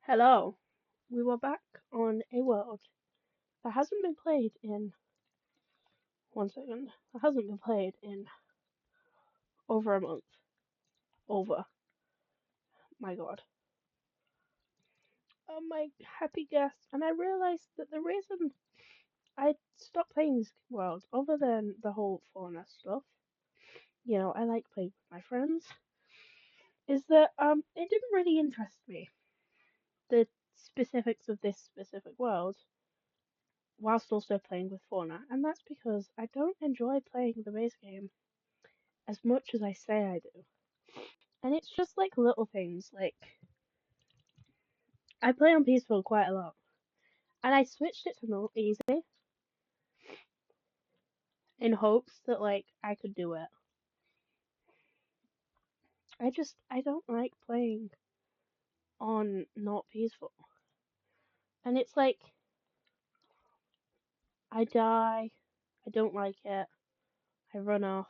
Hello. We were back on a world that hasn't been played in 1 second. That hasn't been played in over a month. Over. My god. My happy guest. And I realized that the reason I stopped playing this world, other than the whole fauna stuff, I like playing with my friends, is that it didn't really interest me. The specifics of this specific world, whilst also playing with fauna, and that's because I don't enjoy playing the base game as much as I say I do. And it's just like little things. Like I play on peaceful quite a lot, and I switched it to not easy in hopes that like I could do it. I don't like playing on not peaceful, and it's like I die, I don't like it, I run off,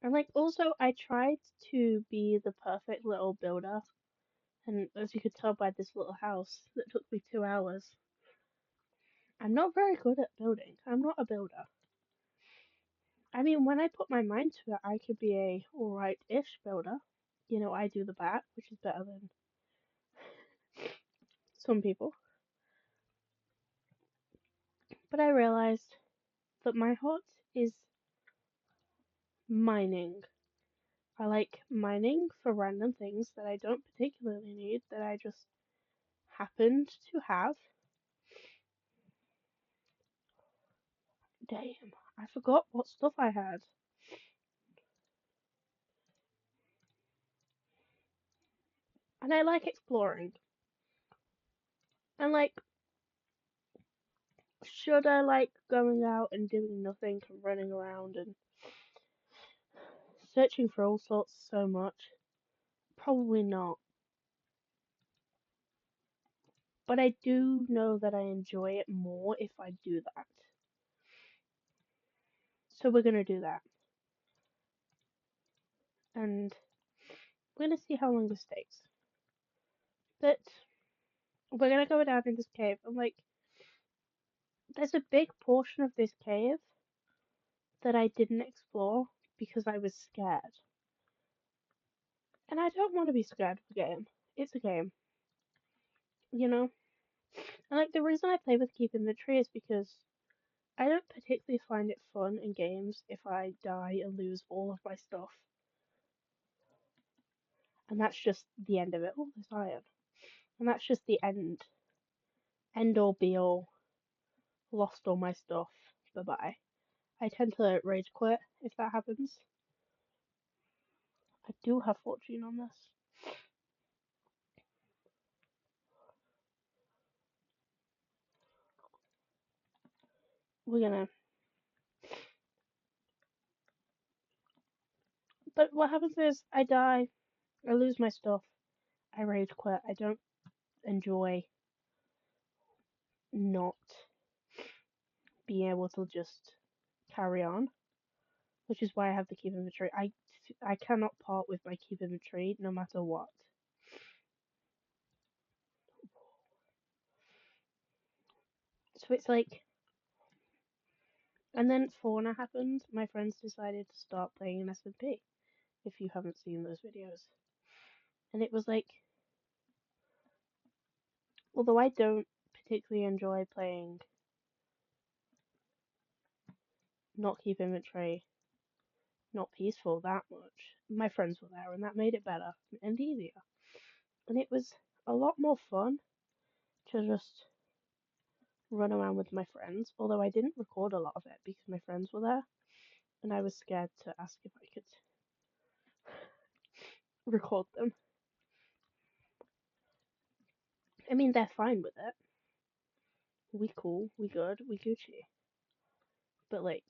and like also I tried to be the perfect little builder, and as you could tell by this little house that took me 2 hours, I'm not very good at building. I'm not a builder. I mean, when I put my mind to it, I could be a alright-ish builder. I do the back, which is better than some people. But I realized that my heart is mining. I like mining for random things that I don't particularly need, that I just happened to have. Damn, I forgot what stuff I had. And I like exploring. And like, should I like going out and doing nothing and running around and searching for all sorts so much? Probably not. But I do know that I enjoy it more if I do that. So we're gonna do that. And we're gonna see how long this takes. But we're gonna go down in this cave and like there's a big portion of this cave that I didn't explore because I was scared. And I don't want to be scared of a game. It's a game, you know? And like the reason I play with Keep Inventory is because I don't particularly find it fun in games if I die and lose all of my stuff. And that's just the end of it. Oh, there's iron. And that's just the end all be all. Lost all my stuff. Bye bye. I tend to rage quit if that happens. I do have fortune on this. We're gonna. But what happens is I die, I lose my stuff, I rage quit. I don't enjoy not being able to just carry on, which is why I have the keep inventory. I cannot part with my keep inventory no matter what. So it's like, and then fauna happened. My friends decided to start playing an SMP. If you haven't seen those videos, and it was like, although I don't particularly enjoy playing not keep inventory, not peaceful that much, my friends were there, and that made it better and easier. And it was a lot more fun to just run around with my friends, although I didn't record a lot of it because my friends were there, and I was scared to ask if I could record them. I mean, they're fine with it. We cool, we good, we Gucci. But like,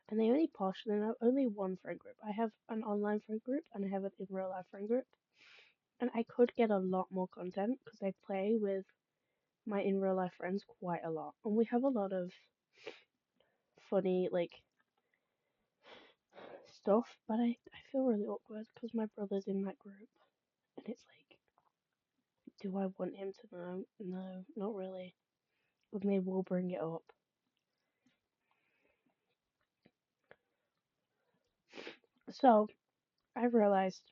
and they only partially know only one friend group. I have an online friend group and I have an in real life friend group. And I could get a lot more content because I play with my in real life friends quite a lot. And we have a lot of funny, like, stuff. But I feel really awkward because my brother's in that group. And it's like, Do I want him to know? No, not really. But maybe we'll bring it up. So, I realised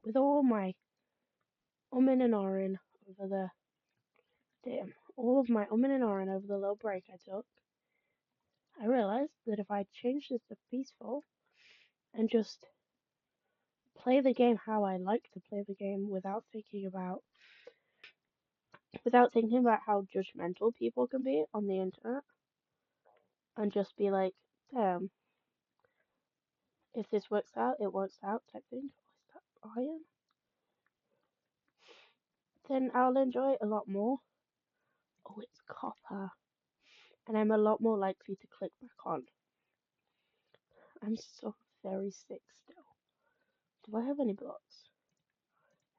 with all my umming and ahhing over the all of my umming and ahhing over the little break I took, I realised that if I change this to peaceful and just play the game how I like to play the game without thinking about how judgmental people can be on the internet, and just be like, damn, if this works out, it works out type thing. Is that iron? Then I'll enjoy it a lot more. Oh, it's copper. And I'm a lot more likely to click back on. I'm so very sick still. Do I have any blocks?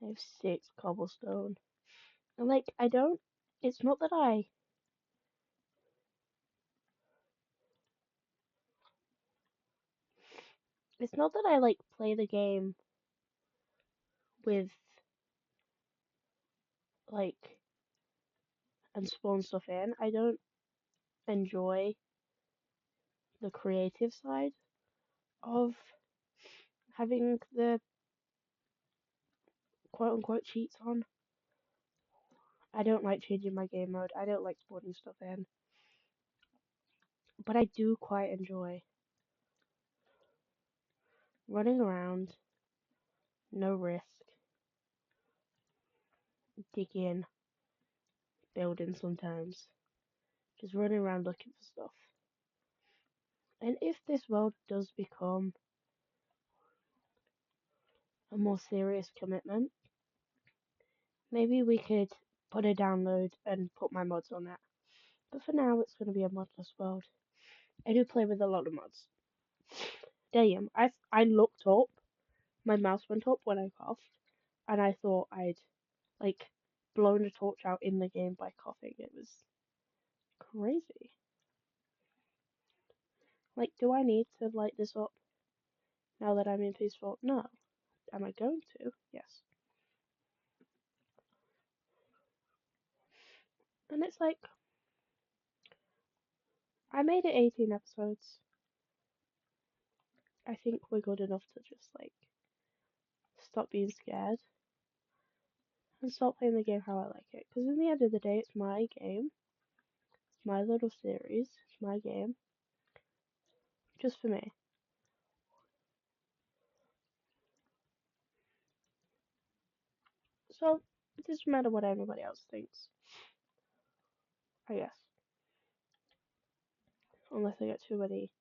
I have 6 cobblestone. And like, I don't. It's not that I. It's not that I like play the game with like and spawn stuff in. I don't enjoy the creative side of having the quote unquote cheats on. I don't like changing my game mode. I don't like spawning stuff in. But I do quite enjoy running around, no risk, digging, building sometimes, just running around looking for stuff. And if this world does become a more serious commitment, maybe we could put a download and put my mods on it. But for now, it's going to be a modless world. I do play with a lot of mods. Damn, I looked up, my mouse went up when I coughed, and I thought I'd like blown a torch out in the game by coughing. It was crazy. Like, do I need to light this up now that I'm in peaceful? No. Am I going to? Yes. And it's like, I made it 18 episodes. I think we're good enough to just like stop being scared and start playing the game how I like it. Because in the end of the day, it's my game, it's my little series, it's my game, just for me. So it doesn't matter what anybody else thinks, I guess. Unless I get too many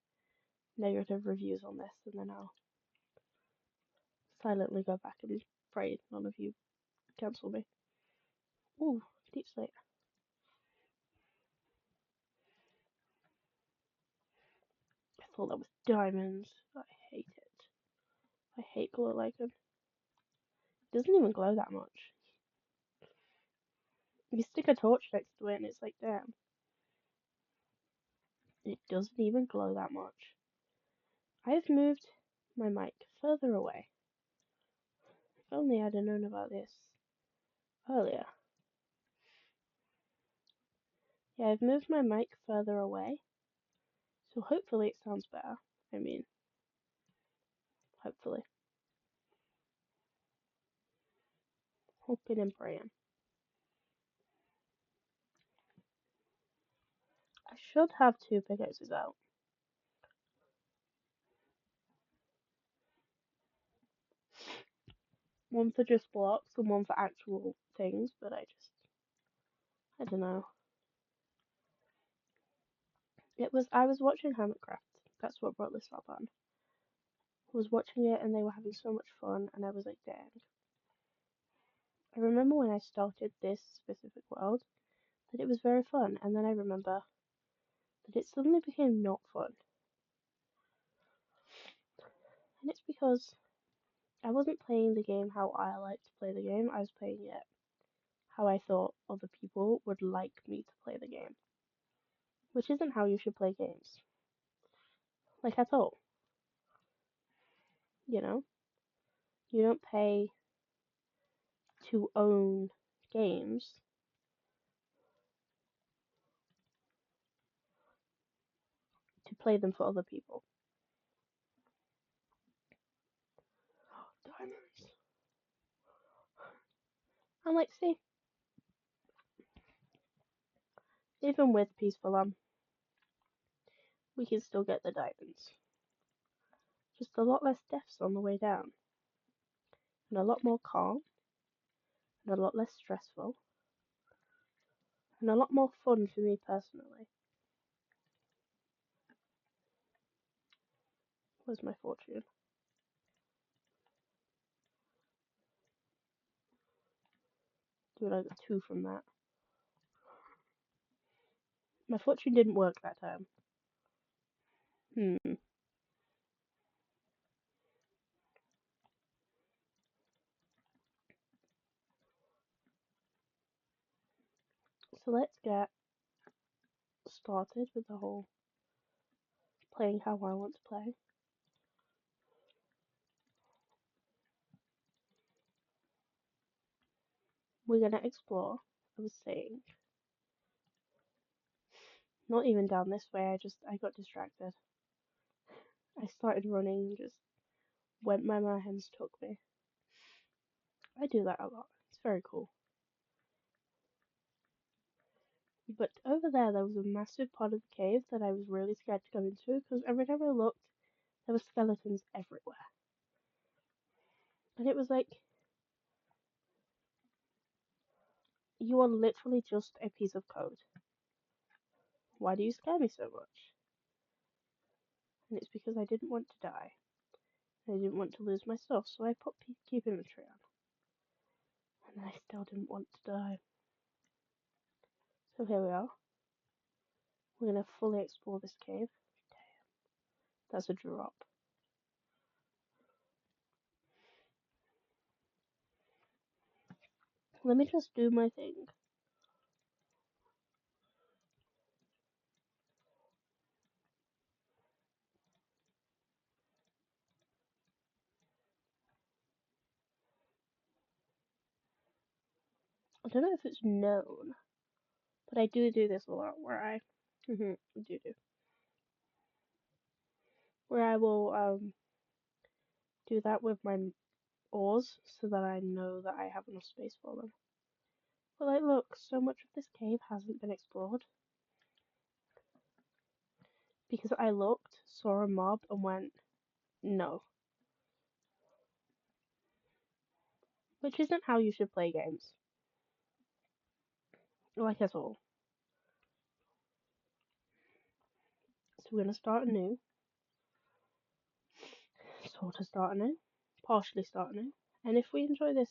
negative reviews on this, and then I'll silently go back and pray none of you cancel me. Ooh, deep slate. I thought that was diamonds. I hate it. I hate glow lichen. It doesn't even glow that much. You stick a torch next to it and it's like, damn. It doesn't even glow that much. I've moved my mic further away. If only I'd have known about this earlier. Yeah, I've moved my mic further away. So hopefully it sounds better. I mean, hopefully. Hoping and praying. I should have 2 pickaxes out. One for just blocks and one for actual things, but I don't know. I was watching Hermitcraft. That's what brought this up on. I was watching it and they were having so much fun and I was like, dang. I remember when I started this specific world that it was very fun, and then I remember that it suddenly became not fun. And it's because I wasn't playing the game how I like to play the game, I was playing it how I thought other people would like me to play the game. Which isn't how you should play games. Like at all. You know? You don't pay to own games to play them for other people. Diamonds. I'm like, see, even with Peaceful we can still get the diamonds. Just a lot less deaths on the way down. And a lot more calm. And a lot less stressful. And a lot more fun for me personally. Where's my fortune? Dude, I got 2 from that. My fortune didn't work that time. So let's get started with the whole playing how I want to play. We're gonna explore, I was saying. Not even down this way, I got distracted. I started running, just went where my hands took me. I do that a lot. It's very cool. But over there was a massive part of the cave that I was really scared to go into because every time I looked, there were skeletons everywhere. And it was like, you are literally just a piece of code. Why do you scare me so much? And it's because I didn't want to die. I didn't want to lose my stuff, so I put keep inventory on. And I still didn't want to die. So here we are. We're gonna fully explore this cave. Damn, that's a drop. Let me just do my thing. I don't know if it's known, but I do this a lot where I do where I will do that with my ores so that I know that I have enough space for them. But like, look, so much of this cave hasn't been explored because I looked, saw a mob, and went no, which isn't how you should play games, like at all. So we're gonna start anew, sort of start anew, partially start anew, and if we enjoy this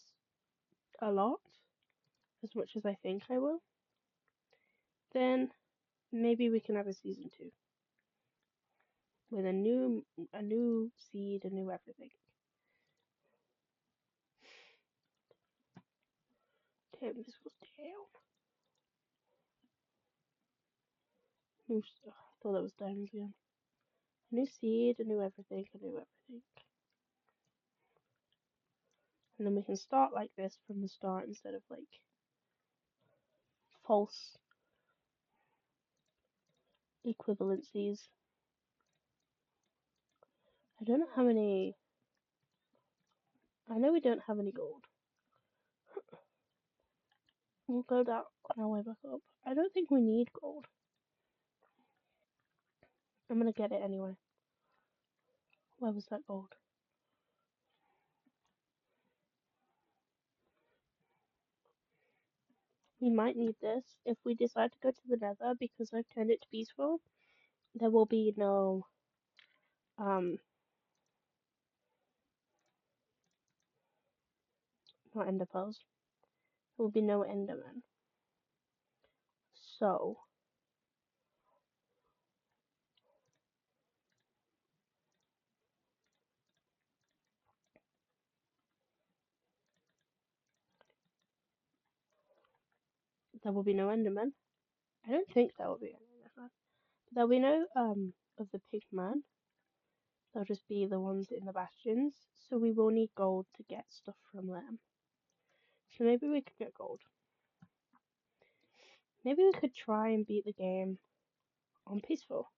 a lot, as much as I think I will, then maybe we can have a season 2 with a new seed, a new everything. Damn, this was down. New stuff. I thought that was diamonds again. A new seed, a new everything, a new everything. And then we can start like this from the start instead of like false equivalencies. I don't know how many. I know we don't have any gold. We'll go down on our way back up. I don't think we need gold. I'm gonna get it anyway. Where was that gold? We might need this if we decide to go to the nether because I've turned it to peaceful. There will be no not ender pearls. There will be no endermen. So there will be no endermen. I don't think there will be any endermen. But there'll be no of the pigman. They'll just be the ones in the bastions. So we will need gold to get stuff from them. So maybe we could get gold. Maybe we could try and beat the game on peaceful.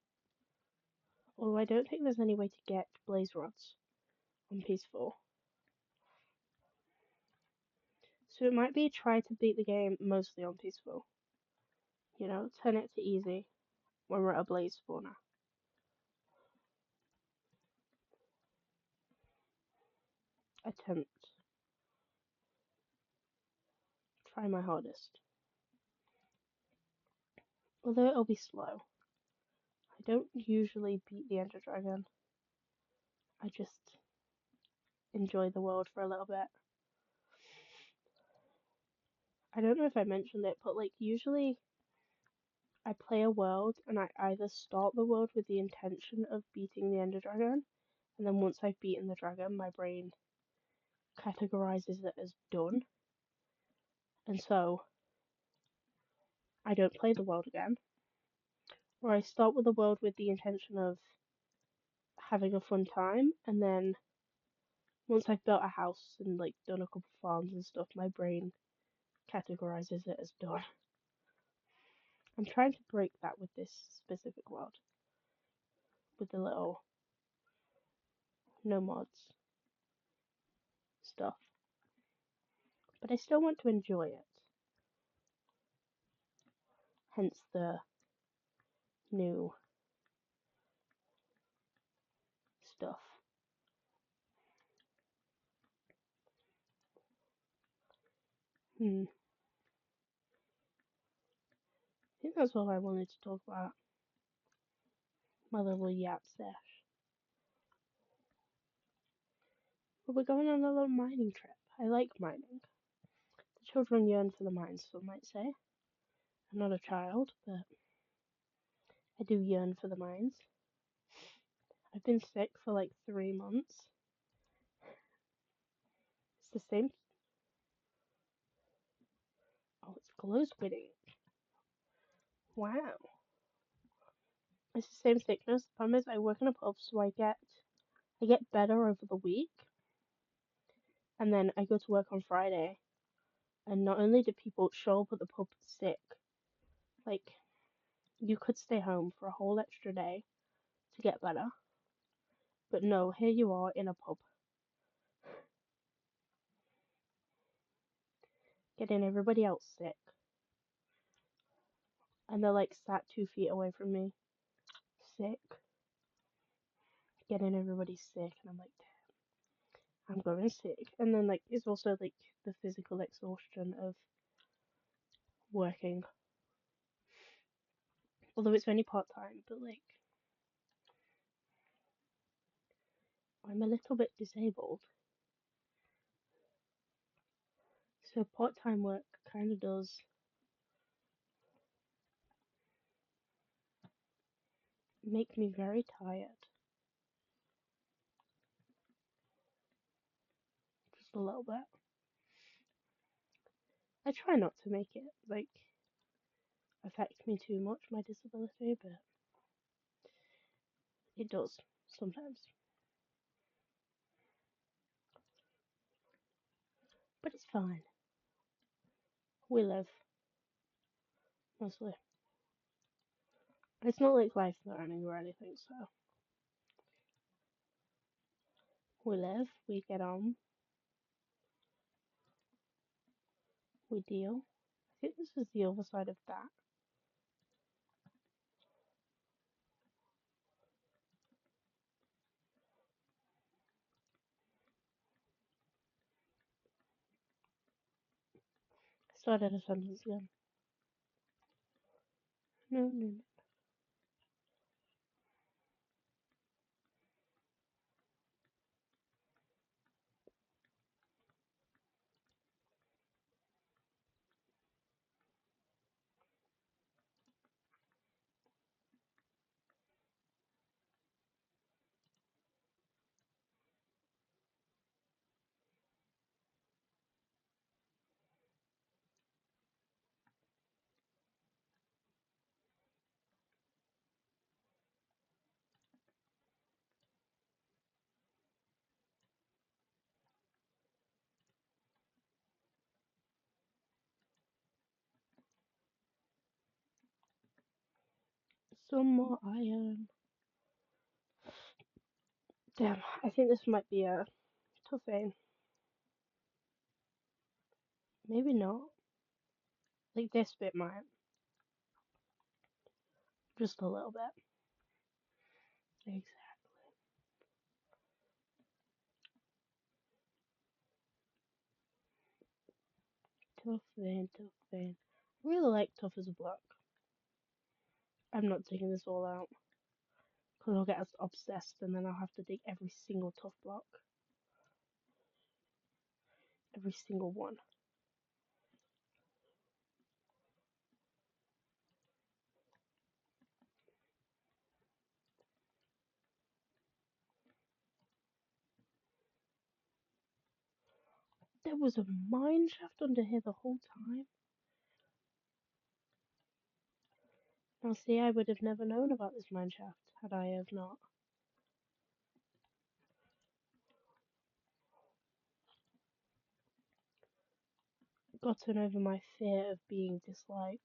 Although I don't think there's any way to get blaze rods on peaceful. So it might be try to beat the game mostly on peaceful. You know, turn it to easy when we're at a blaze spawner. Attempt. Try my hardest. Although it'll be slow. I don't usually beat the Ender Dragon. I just enjoy the world for a little bit. I don't know if I mentioned it, but like usually I play a world and I either start the world with the intention of beating the Ender Dragon, and then once I've beaten the dragon, my brain categorizes it as done. And so I don't play the world again. Or I start with the world with the intention of having a fun time, and then once I've built a house and like done a couple farms and stuff, my brain categorizes it as done. I'm trying to break that with this specific world, with the little no mods stuff. But I still want to enjoy it. Hence the new stuff. I think that's all I wanted to talk about. My little yap sesh. But we're going on a little mining trip. I like mining. The children yearn for the mines, some might say. I'm not a child, but I do yearn for the mines. I've been sick for like 3 months. It's the same. Oh, it's glow squidding. Wow. It's the same sickness. The problem is I work in a pub, so I get better over the week, and then I go to work on Friday, and not only do people show up at the pub sick, like you could stay home for a whole extra day to get better, but no, here you are in a pub, getting everybody else sick, and they're like sat 2 feet away from me, sick, getting everybody sick, and I'm like, I'm going sick, and then like it's also like the physical exhaustion of working. Although it's only part time, but like I'm a little bit disabled. So part time work kind of does make me very tired. Just a little bit. I try not to make it like affect me too much, my disability, but it does sometimes. But it's fine. We live, mostly. It's not like life learning or anything, so we live, we get on, we deal. I think this is the other side of that. I started a sentence again. No, no, no. Some more iron. Damn, I think this might be a tough aim. Maybe not. Like this bit might. Just a little bit. Exactly. Tough vein, tough vein. I really like tough as a block. I'm not taking this all out. Because I'll get obsessed and then I'll have to dig every single tough block. Every single one. There was a mine shaft under here the whole time. Now see, I would have never known about this mine shaft had I have not. Gotten over my fear of being disliked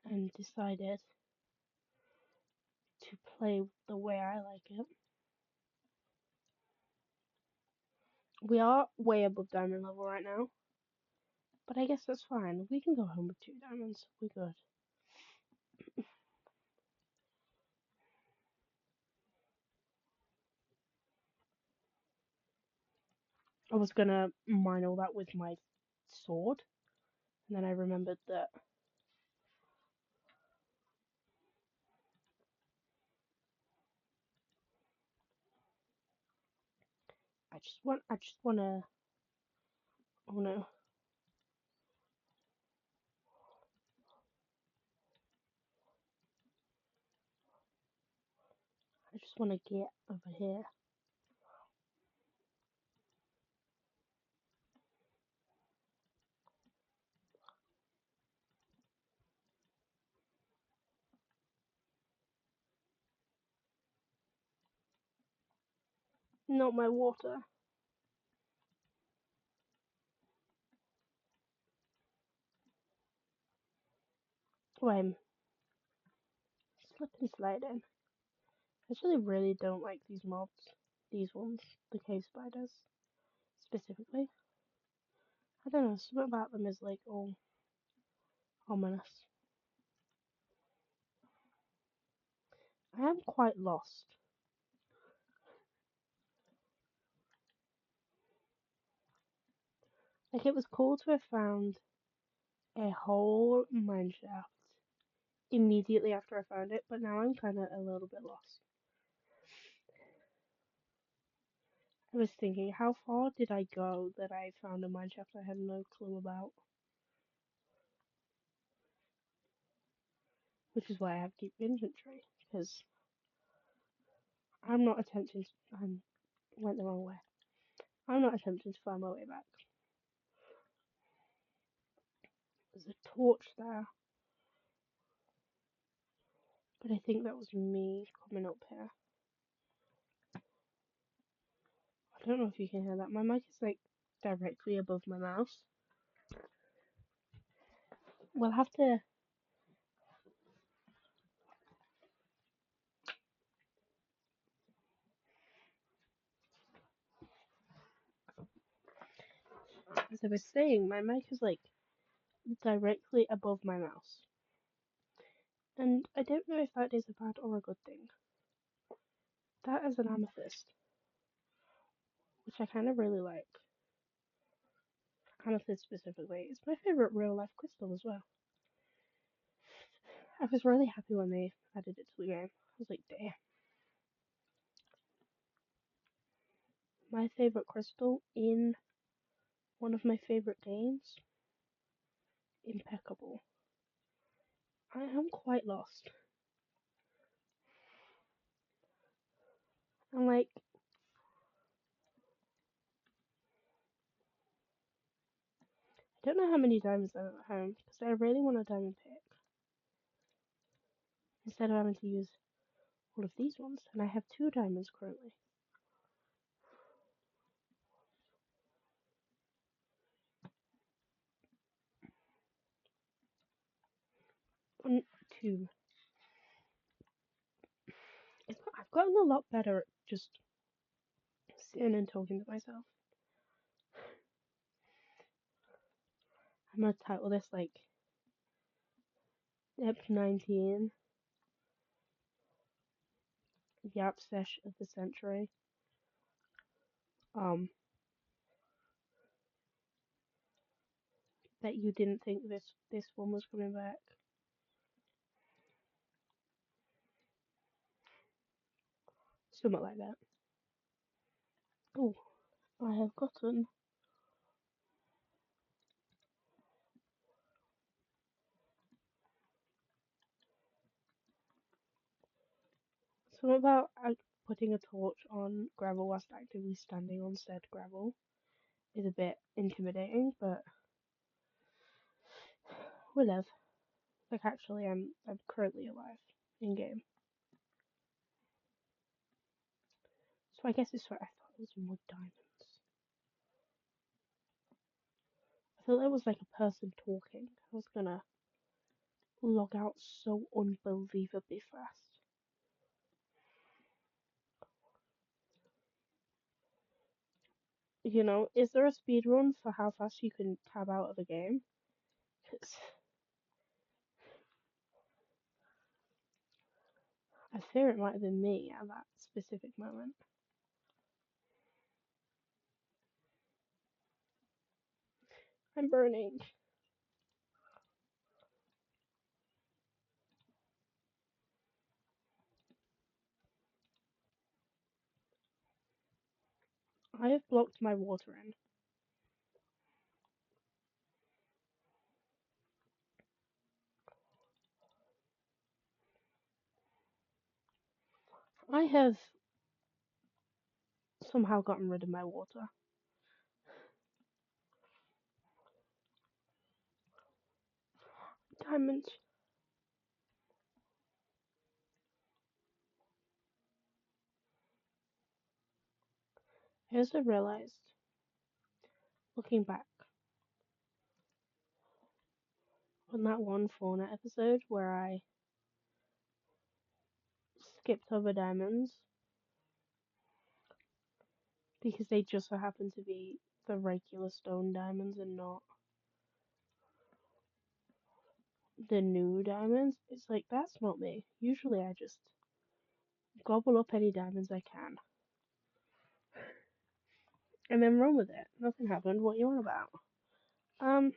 and decided to play the way I like it. We are way above diamond level right now, but I guess that's fine. We can go home with 2 diamonds. We're good. I was gonna mine all that with my sword, and then I remembered that I just wanna, oh no. I just wanna get over here. Not my water. Oh, I'm slipping sliding. I actually really don't like these mobs. These ones. The cave spiders. Specifically. I don't know, something about them is like all ominous. I am quite lost. Like, it was cool to have found a whole mine shaft immediately after I found it, but now I'm kind of a little bit lost. I was thinking, how far did I go that I found a mine shaft I had no clue about? Which is why I have to keep inventory, because I'm not attempting to, I went the wrong way. I'm not attempting to find my way back. There's a torch there, but I think that was me coming up here. I don't know if you can hear that. My mic is like directly above my mouse. We'll have to. As I was saying, my mic is like directly above my mouse. And I don't know if that is a bad or a good thing. That is an amethyst, which I kind of really like. Amethyst specifically. It's my favourite real life crystal as well. I was really happy when they added it to the game. I was like, damn. My favourite crystal in one of my favourite games? Impeccable. I am quite lost. I'm like, I don't know how many diamonds I have at home, because I really want a diamond pick. Instead of having to use all of these ones, and I have 2 diamonds currently. 1, 2. I've gotten a lot better at just sitting and talking to myself. I'm gonna title this like Ep 19, Yap Sesh of the Century. Bet you didn't think this one was coming back. Something like that. Oh, I have gotten something about putting a torch on gravel whilst actively standing on said gravel is a bit intimidating, but we live. Like actually, I'm currently alive in game, so I guess it's what I thought it was more diamonds. I thought that was like a person talking. I was gonna log out so unbelievably fast. You know, is there a speed run for how fast you can tab out of a game? 'Cause I fear it might have been me at that specific moment. I'm burning. I have blocked my water in. I have somehow gotten rid of my water. Diamonds. I also realized, looking back, on that one fauna episode where I skipped over diamonds because they just so happened to be the regular stone diamonds and not the new diamonds. It's like, that's not me. Usually I just gobble up any diamonds I can and then run with it. Nothing happened. What you on about? Um,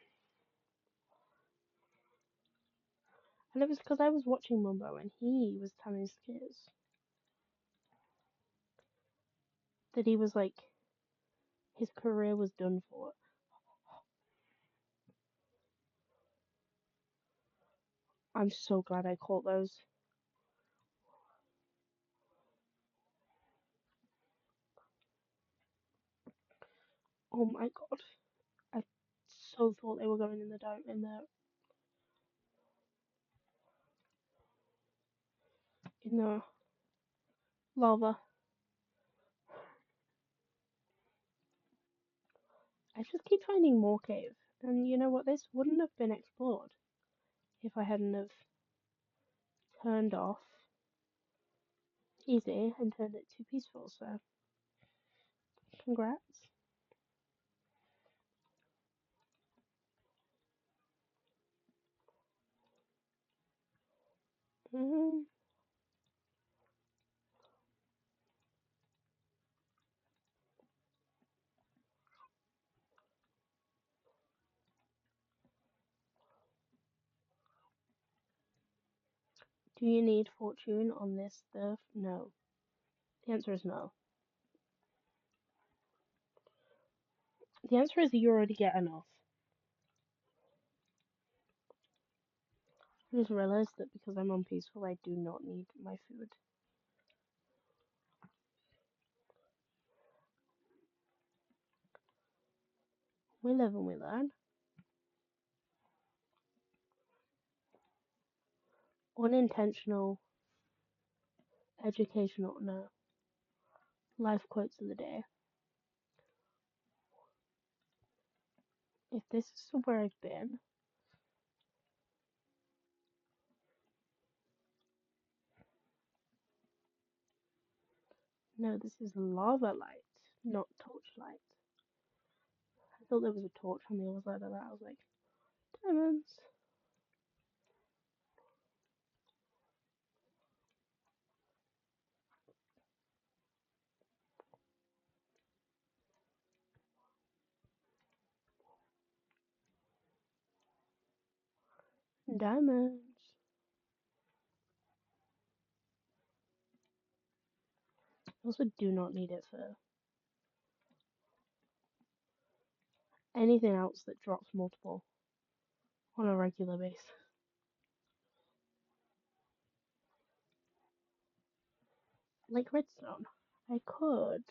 and it was because I was watching Mumbo and he was telling his kids that he was like, his career was done for. I'm so glad I caught those. Oh my god. I so thought they were going in the lava. I just keep finding more cave. And you know what? This wouldn't have been explored if I hadn't have turned off easy and turned it to peaceful. So, congrats. Mm, do you need fortune on this stuff? No. The answer is no. The answer is you already get enough. I just realized that because I'm on peaceful, I do not need my food. We live and we learn. Unintentional, educational, no. Life quotes of the day. If this is where I've been, No, this is lava light, not torchlight. I thought there was a torch on the other side of that. I was like, diamonds. Diamonds. I also do not need it for anything else that drops multiple on a regular basis. Like redstone. I could.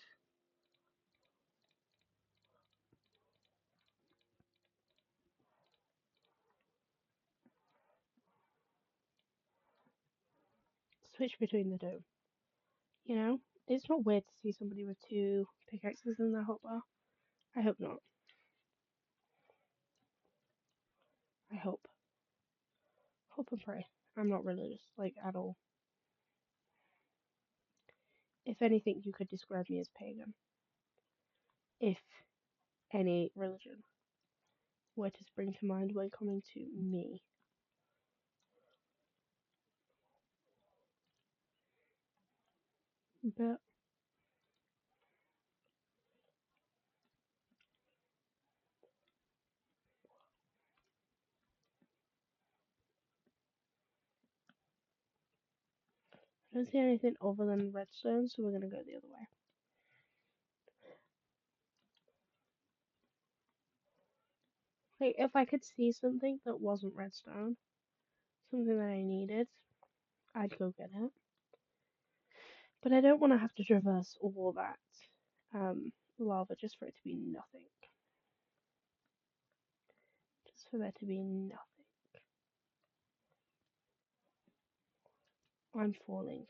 Switch between the two. You know? It's not weird to see somebody with 2 pickaxes in their hotbar. I hope not. I hope. Hope and pray. I'm not religious, like, at all. If anything, you could describe me as pagan. If any religion were to spring to mind when coming to me. But I don't see anything other than redstone, so we're gonna go the other way. Like, if I could see something that wasn't redstone, something that I needed, I'd go get it. But I don't want to have to traverse all that lava just for it to be nothing. Just for there to be nothing. I'm falling.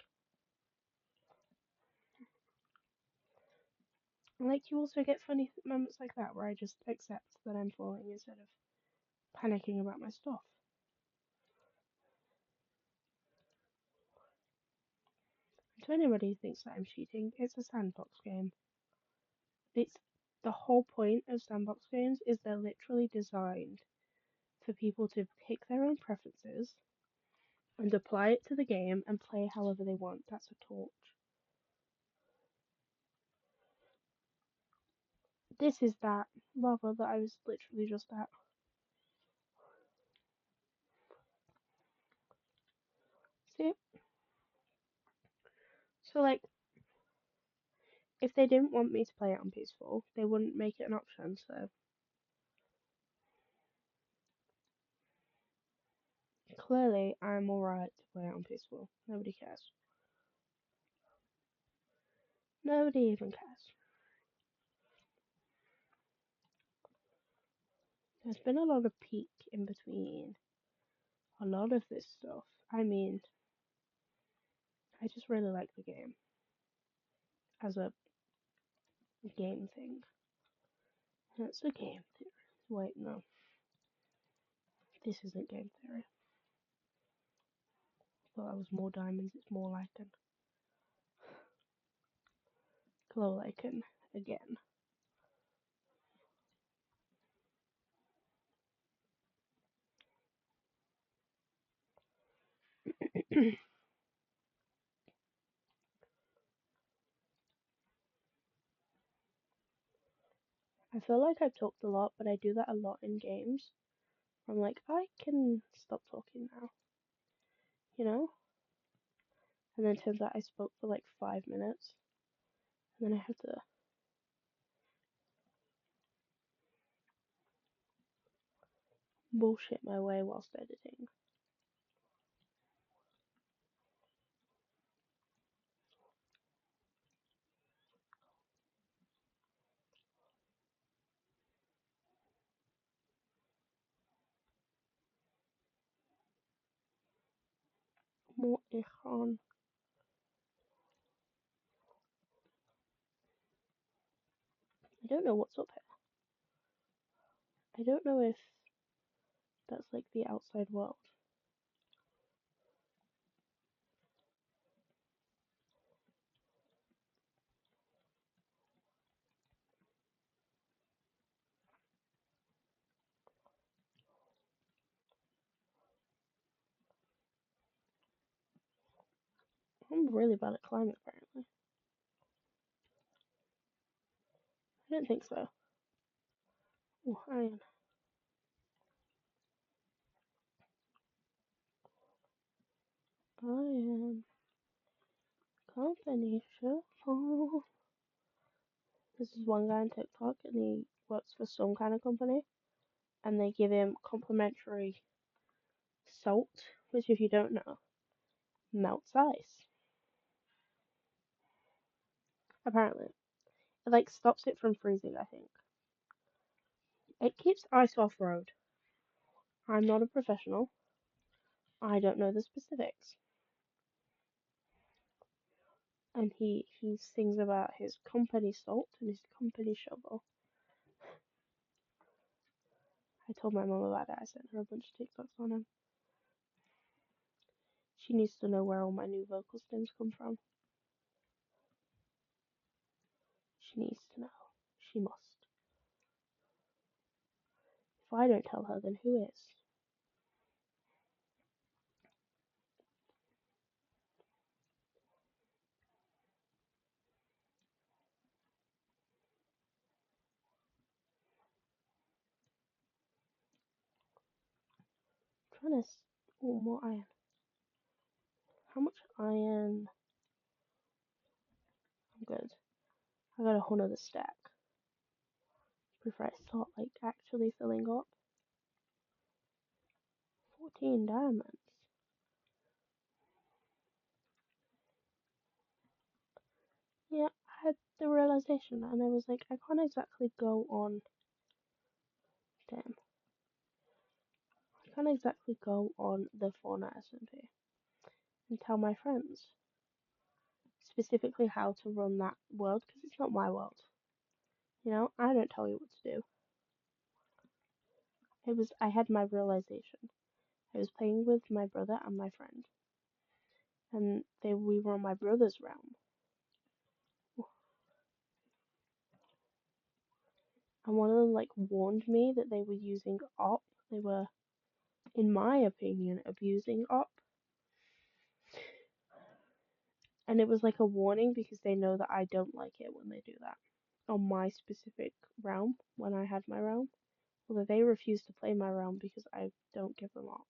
Like, you also get funny moments like that where I just accept that I'm falling instead of panicking about my stuff. To anybody who thinks that I'm cheating, it's a sandbox game. It's the whole point of sandbox games is they're literally designed for people to pick their own preferences and apply it to the game and play however they want. That's a torch. This is that lava that I was literally just at. See? So, like, if they didn't want me to play it on peaceful, they wouldn't make it an option, so. Clearly, I'm alright to play it on peaceful. Nobody cares. Nobody even cares. There's been a lot of peak in between a lot of this stuff. I mean, I just really like the game as a game thing. That's a game theory. Wait, no. This isn't game theory. Thought that was more diamonds, it's more lichen. Glow lichen again. I feel like I've talked a lot, but I do that a lot in games. I'm like, I can stop talking now, you know? And then it turns out I spoke for like 5 minutes, and then I have to bullshit my way whilst editing. More Iran. I don't know what's up here. I don't know if that's like the outside world. I'm really bad at climbing, apparently. I didn't think so. Oh, iron. Iron. Company shuffle. This is one guy on TikTok, and he works for some kind of company, and they give him complimentary salt, which, if you don't know, melts ice. Apparently, it like stops it from freezing. I think it keeps ice off road. I'm not a professional. I don't know the specifics. And he sings about his company salt and his company shovel. I told my mum about it. I sent her a bunch of TikToks on him. She needs to know where all my new vocal stems come from. She needs to know. She must. If I don't tell her, then who is? I'm trying to. Oh, more iron. How much iron? I'm good. I got a whole nother stack before I start like actually filling up. 14 diamonds. Yeah, I had the realization, and I was like, I can't exactly go on. Damn. I can't exactly go on the fauna SMP and tell my friends specifically how to run that world because it's not my world. You know, I don't tell you what to do. I had my realization. I was playing with my brother and my friend, and we were on my brother's realm. And one of them like warned me that they were using op. They were, in my opinion, abusing op. And it was like a warning because they know that I don't like it when they do that on my specific realm when I had my realm. Although they refuse to play my realm because I don't give them op.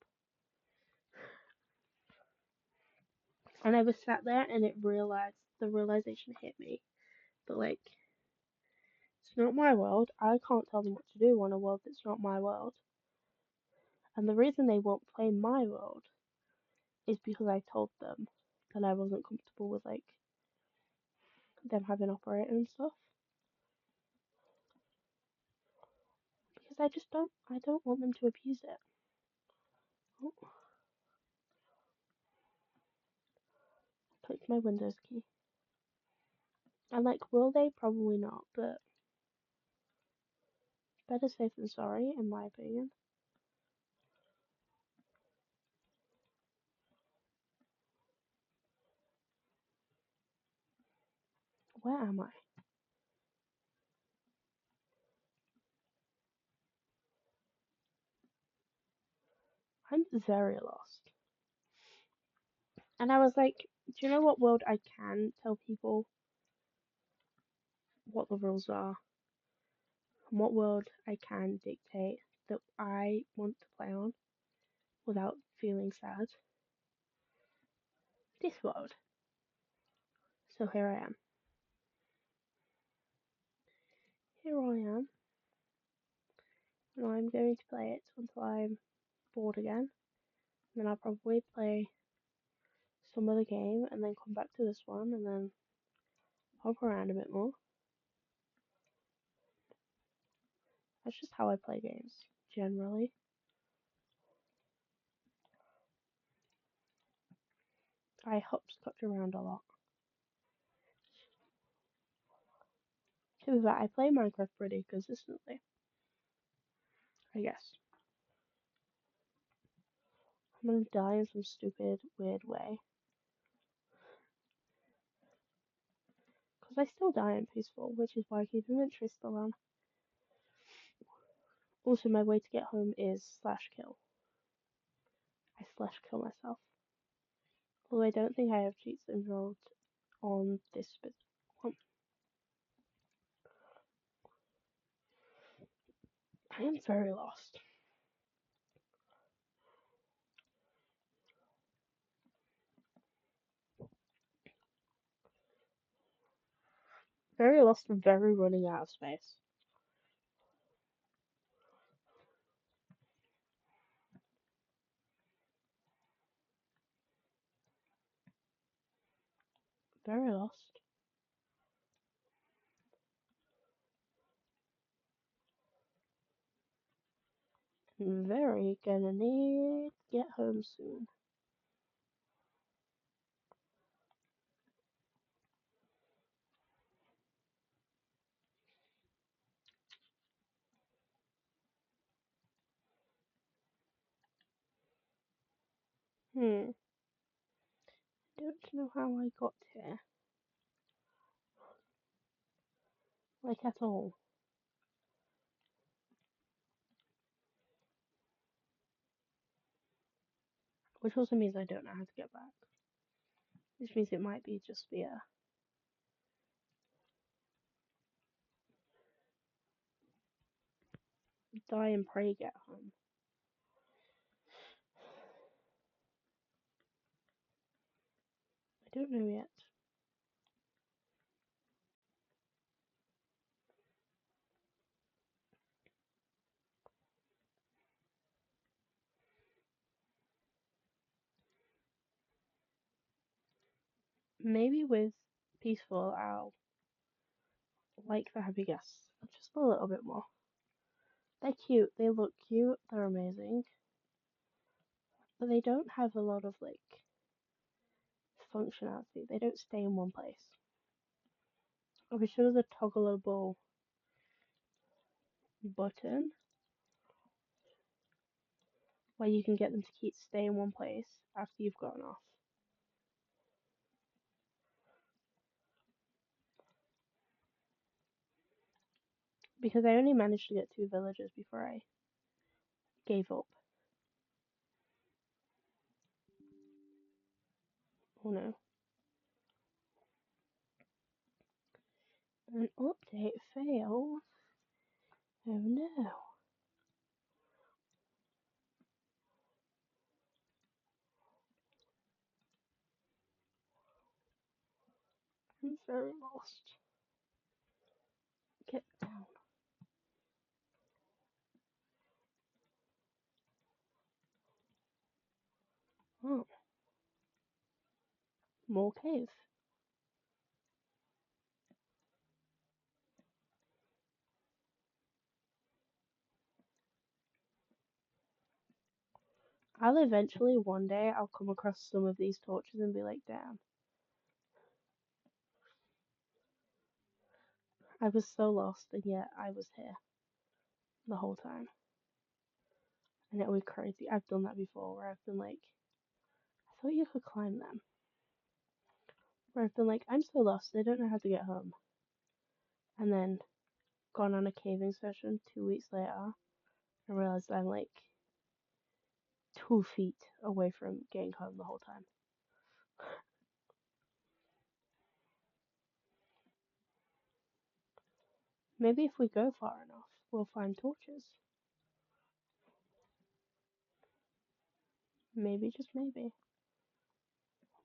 And I was sat there and the realization hit me that like it's not my world. I can't tell them what to do on a world that's not my world. And the reason they won't play my world is because I told them that I wasn't comfortable with like them having operator and stuff. Because I don't want them to abuse it. Oh, clicked my Windows key. And like, will they? Probably not, but better safe than sorry, in my opinion. Where am I? I'm very lost. And I was like, do you know what world I can tell people what the rules are? And what world I can dictate that I want to play on without feeling sad? This world. So here I am. Here I am. And I'm going to play it until I'm bored again. And then I'll probably play some other game and then come back to this one and then hop around a bit more. That's just how I play games, generally. I hopscotch around a lot. To be fair, I play Minecraft pretty consistently, I guess. I'm gonna die in some stupid, weird way. Because I still die in peaceful, which is why I keep inventory still on. Also, my way to get home is slash kill. I slash kill myself. Although I don't think I have cheats enrolled on this specific one. I am very lost. Very lost and very running out of space. Very lost. Very gonna need to get home soon. Don't know how I got here. Like at all. Which also means I don't know how to get back. Which means it might be just via die and pray get home. I don't know yet. Maybe with peaceful I'll like the happy guests just a little bit more. They're cute, they look cute, they're amazing. But they don't have a lot of like functionality. They don't stay in one place. I wish there was a toggleable button where you can get them to keep stay in one place after you've gotten off. Because I only managed to get 2 villagers before I gave up. Oh no. An update failed. Oh no. I'm very lost. Get down. Oh. More cave. I'll eventually one day I'll come across some of these torches and be like, damn. I was so lost and yet I was here the whole time. And it was crazy. I've done that before where I've been like, I thought you could climb them. Where I've been like, I'm so lost, I don't know how to get home. And then gone on a caving session 2 weeks later and realized I'm like 2 feet away from getting home the whole time. Maybe if we go far enough, we'll find torches. Maybe, just maybe.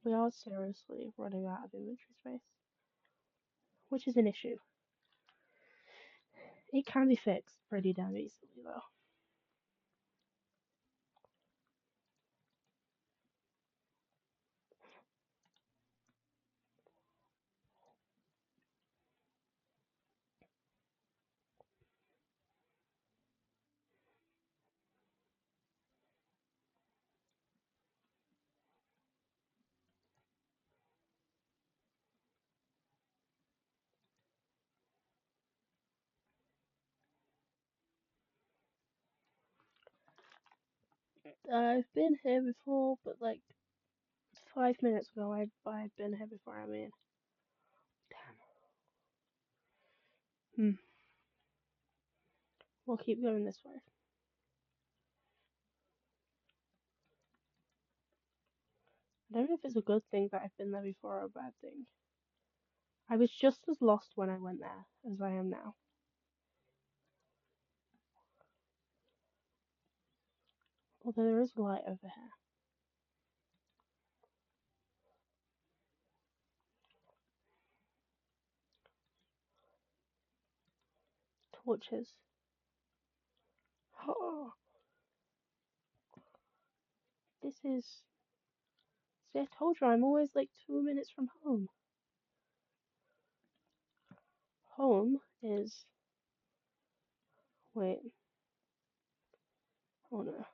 We are seriously running out of inventory space, which is an issue. It can be fixed pretty damn easily, though. I've been here before, but like 5 minutes ago, I've been here before. I mean, damn. We'll keep going this way. I don't know if it's a good thing that I've been there before or a bad thing. I was just as lost when I went there as I am now. Although there is light over here. Torches. Oh, this is... See, I told you I'm always like 2 minutes from home. Home is... Wait. Oh no.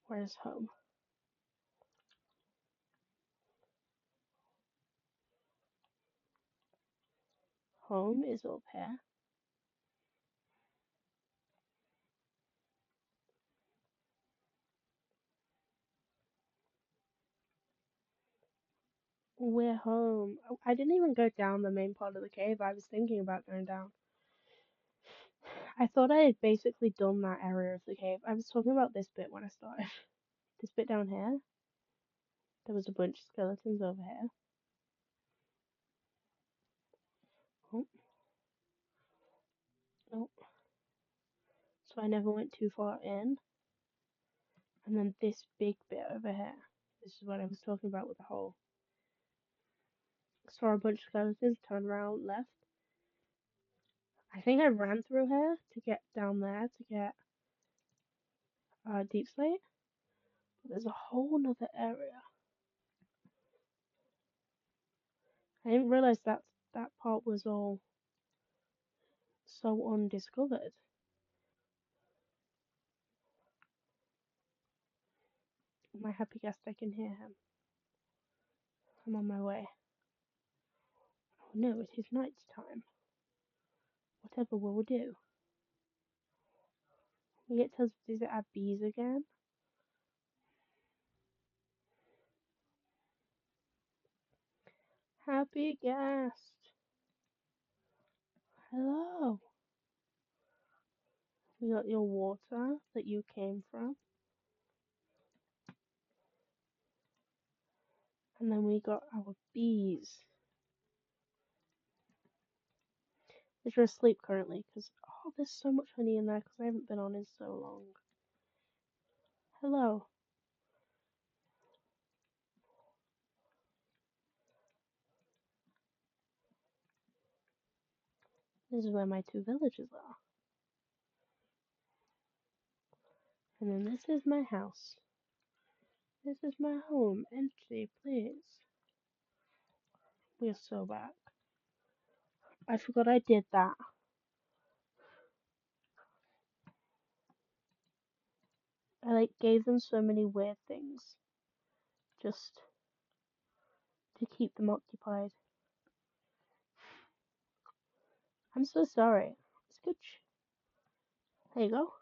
Where's home? Home is up here. We're home. Oh, I didn't even go down the main part of the cave. I was thinking about going down. I thought I had basically done that area of the cave. I was talking about this bit when I started. This bit down here. There was a bunch of skeletons over here. Oh, no. So I never went too far in. And then this big bit over here. This is what I was talking about with the hole. Saw a bunch of skeletons, turned around, left. I think I ran through here to get down there to get deep slate. But there's a whole nother area. I didn't realize that that part was all so undiscovered. My happy guest, I can hear him. I'm on my way. Oh no, it is night time. Whatever will do. We get to visit our bees again. Happy guest. Hello. We got your water that you came from. And then we got our bees. Which are asleep currently because, oh, there's so much honey in there because I haven't been on in so long. Hello. This is where my two villages are. And then this is my house. This is my home. Entry, please. We are so back. I forgot I did that. I like gave them so many weird things. Just to keep them occupied. I'm so sorry. Scooch. There you go.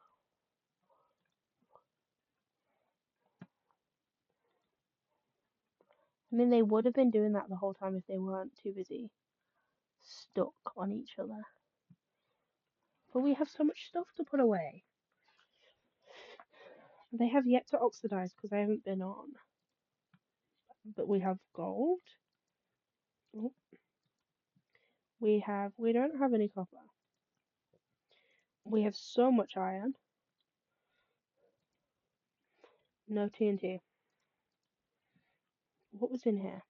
I mean, they would have been doing that the whole time if they weren't too busy stuck on each other. But we have so much stuff to put away. They have yet to oxidize because I haven't been on. But we have gold. Oh. We don't have any copper. We have so much iron. No TNT. What was in here?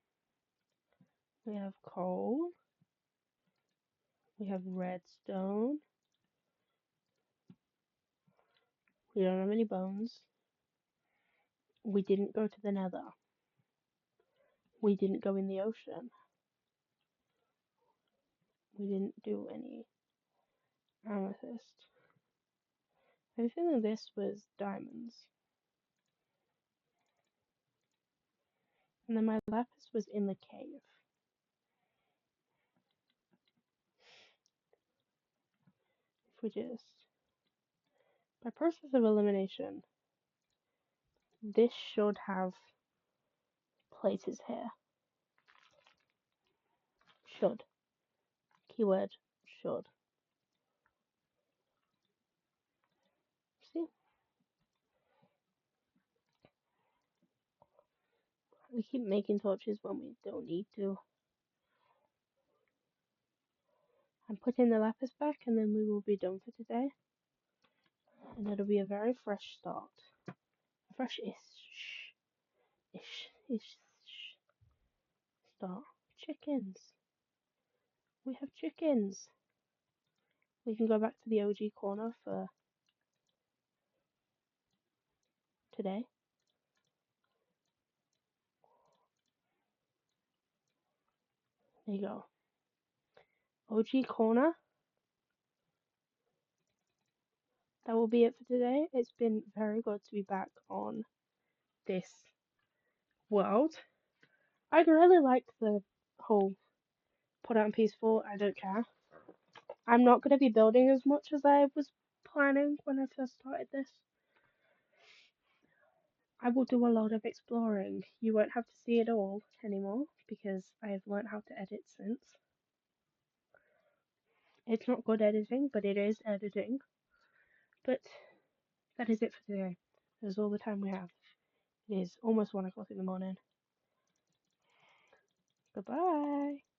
We have coal. We have redstone. We don't have any bones. We didn't go to the nether. We didn't go in the ocean. We didn't do any amethyst. I have a feeling this was diamonds. And then my lapis was in the cave. If we just... By process of elimination, this should have places here. Should. Keyword, should. See? We keep making torches when we don't need to. I'm putting the lapis back and then we will be done for today. And it'll be a very fresh start. Fresh-ish start. Chickens. We have chickens. We can go back to the OG corner for today. There you go. OG corner. That will be it for today. It's been very good to be back on this world. I really like the whole put out and peaceful. I don't care. I'm not going to be building as much as I was planning when I first started this. I will do a lot of exploring. You won't have to see it all anymore because I have learned how to edit since. It's not good editing, but it is editing. But that is it for today. That is all the time we have. It is almost 1 o'clock in the morning. Goodbye.